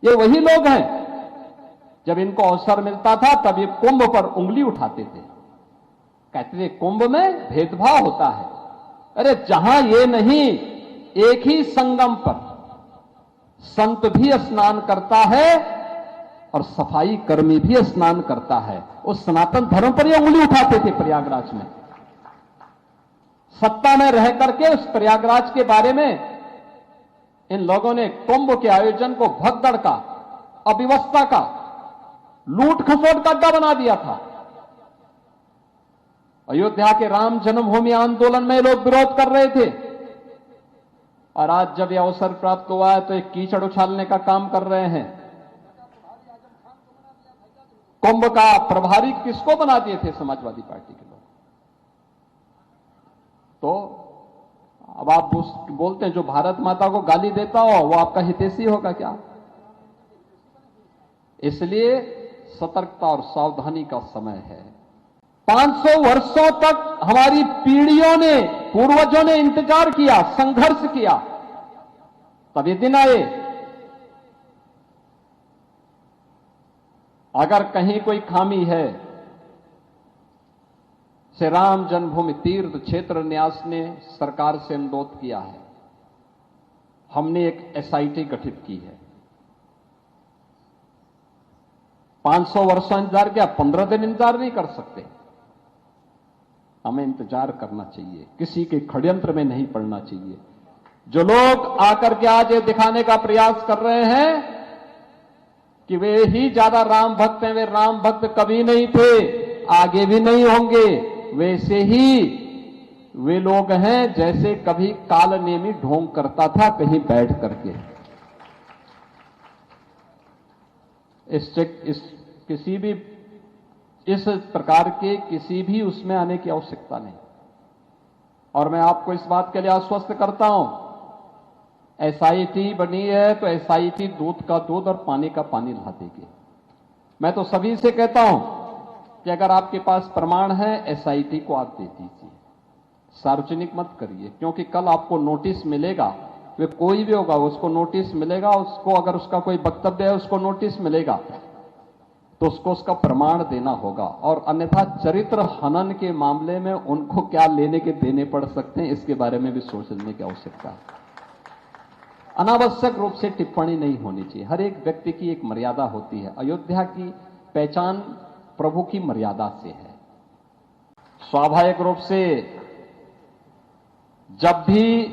ये वही लोग हैं, जब इनको अवसर मिलता था तब ये कुंभ पर उंगली उठाते थे, कहते थे कुंभ में भेदभाव होता है। अरे जहां ये नहीं, एक ही संगम पर संत भी स्नान करता है और सफाई कर्मी भी स्नान करता है। उस सनातन धर्म पर ये उंगली उठाते थे प्रयागराज में। सत्ता में रह करके उस प्रयागराज के बारे में इन लोगों ने कुंभ के आयोजन को भगदड़ का, अव्यवस्था का, लूट खसोट का अड्डा बना दिया था। अयोध्या के राम जन्मभूमि आंदोलन में लोग विरोध कर रहे थे, और आज जब यह अवसर प्राप्त हुआ है तो एक कीचड़ उछालने का काम कर रहे हैं। कुंभ का प्रभारी किसको बना दिए थे? समाजवादी पार्टी के लोग। तो अब आप बोलते हैं जो भारत माता को गाली देता हो वो आपका हितैषी होगा क्या? इसलिए सतर्कता और सावधानी का समय है। 500 वर्षों तक हमारी पीढ़ियों ने, पूर्वजों ने इंतजार किया, संघर्ष किया, तब ये दिन आए। अगर कहीं कोई खामी है, श्री राम जन्मभूमि तीर्थ क्षेत्र न्यास ने सरकार से अनुरोध किया है, हमने एक एसआईटी गठित की है। 500 वर्षों इंतजार किया, 15 दिन इंतजार नहीं कर सकते। हमें इंतजार करना चाहिए, किसी के षड्यंत्र में नहीं पड़ना चाहिए। जो लोग आकर के आज ये दिखाने का प्रयास कर रहे हैं कि वे ही ज्यादा राम भक्त हैं, वे राम भक्त कभी नहीं थे, आगे भी नहीं होंगे। वैसे ही वे लोग हैं जैसे कभी कालनेमी ढोंग करता था कहीं बैठ करके। इस प्रकार के किसी भी उसमें आने की आवश्यकता नहीं। और मैं आपको इस बात के लिए आश्वस्त करता हूं, एसआईटी बनी है तो एसआईटी दूध का दूध और पानी का पानी ला देगी। मैं तो सभी से कहता हूं कि अगर आपके पास प्रमाण है, एसआईटी को आप दे दीजिए, सार्वजनिक मत करिए, क्योंकि कल आपको नोटिस मिलेगा। वे कोई भी होगा उसको नोटिस मिलेगा, उसको अगर उसका कोई वक्तव्य है उसको नोटिस मिलेगा तो उसको उसका प्रमाण देना होगा। और अन्यथा चरित्र हनन के मामले में उनको क्या लेने के देने पड़ सकते हैं, इसके बारे में भी सोचने की आवश्यकता है। अनावश्यक रूप से टिप्पणी नहीं होनी चाहिए। हर एक व्यक्ति की एक मर्यादा होती है। अयोध्या की पहचान प्रभु की मर्यादा से है। स्वाभाविक रूप से जब भी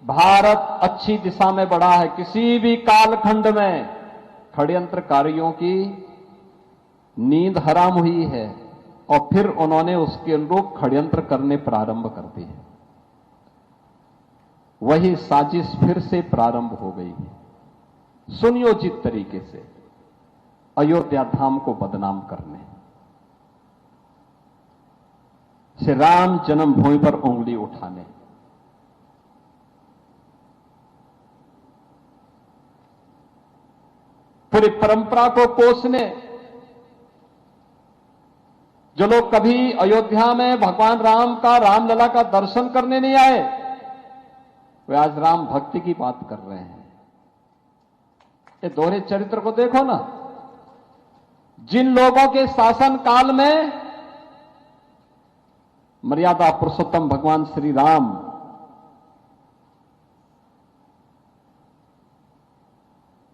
भारत अच्छी दिशा में बढ़ा है, किसी भी कालखंड में षड्यंत्रकारियों की नींद हराम हुई है और फिर उन्होंने उसके अनुरूप षड्यंत्र करने प्रारंभ कर दिए। वही साजिश फिर से प्रारंभ हो गई है, सुनियोजित तरीके से अयोध्या धाम को बदनाम करने, श्री राम जन्मभूमि पर उंगली उठाने। पूरी परंपरा को कोसने। जो लोग कभी अयोध्या में भगवान राम का, रामलला का दर्शन करने नहीं आए, वे आज राम भक्ति की बात कर रहे हैं। ये दोहरे चरित्र को देखो ना। जिन लोगों के शासन काल में मर्यादा पुरुषोत्तम भगवान श्री राम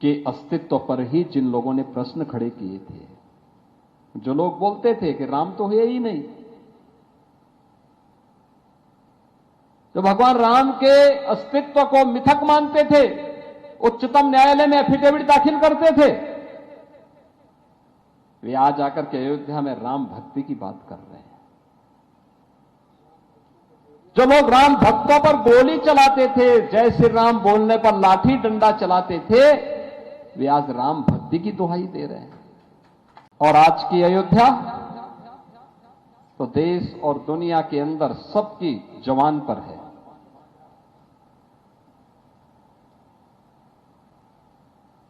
के अस्तित्व पर ही जिन लोगों ने प्रश्न खड़े किए थे, जो लोग बोलते थे कि राम तो है ही नहीं, जो भगवान राम के अस्तित्व को मिथक मानते थे, उच्चतम न्यायालय में एफिडेविट दाखिल करते थे, वे आज आकर के अयोध्या में राम भक्ति की बात कर रहे हैं। जो लोग राम भक्तों पर गोली चलाते थे, जय श्री राम बोलने पर लाठी डंडा चलाते थे, वे आज राम भक्ति की दुहाई दे रहे हैं। और आज की अयोध्या तो देश और दुनिया के अंदर सबकी जवान पर है।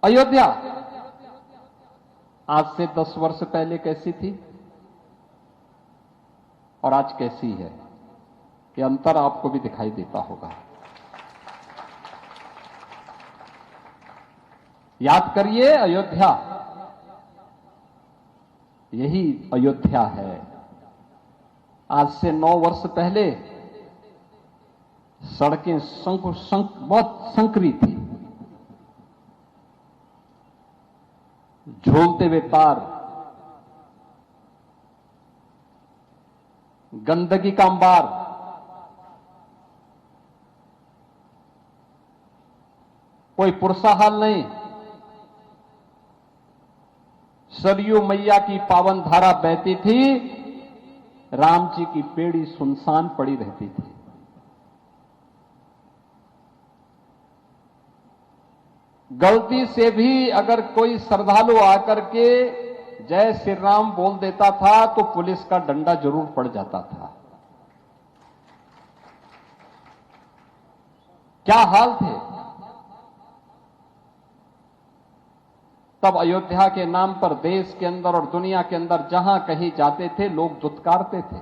अयोध्या आज से 10 वर्ष पहले कैसी थी और आज कैसी है, ये अंतर आपको भी दिखाई देता होगा। याद करिए अयोध्या, यही अयोध्या है। आज से 9 वर्ष पहले सड़कें बहुत संकरी थी, झूलते हुए तार, गंदगी का अंबार, कोई पुरसा हाल नहीं। सरयू मैया की पावन धारा बहती थी, राम जी की पेड़ी सुनसान पड़ी रहती थी। गलती से भी अगर कोई श्रद्धालु आकर के जय श्री राम बोल देता था तो पुलिस का डंडा जरूर पड़ जाता था। क्या हाल थे तब। अयोध्या के नाम पर देश के अंदर और दुनिया के अंदर जहां कहीं जाते थे लोग दुत्कारते थे,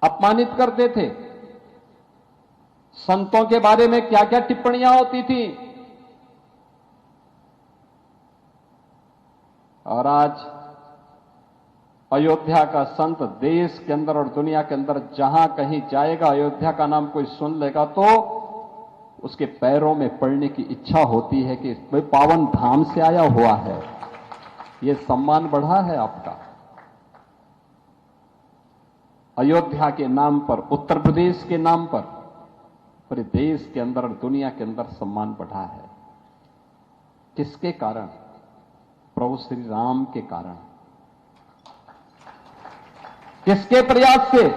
अपमानित करते थे। संतों के बारे में क्या क्या टिप्पणियां होती थी। और आज अयोध्या का संत देश के अंदर और दुनिया के अंदर जहां कहीं जाएगा, अयोध्या का नाम कोई सुन लेगा तो उसके पैरों में पड़ने की इच्छा होती है कि कोई पावन धाम से आया हुआ है। यह सम्मान बढ़ा है आपका। अयोध्या के नाम पर, उत्तर प्रदेश के नाम पर पूरे देश के अंदर और दुनिया के अंदर सम्मान बढ़ा है। किसके कारण? प्रभु श्री राम के कारण। किसके प्रयास से?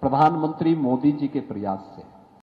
प्रधानमंत्री मोदी जी के प्रयास से।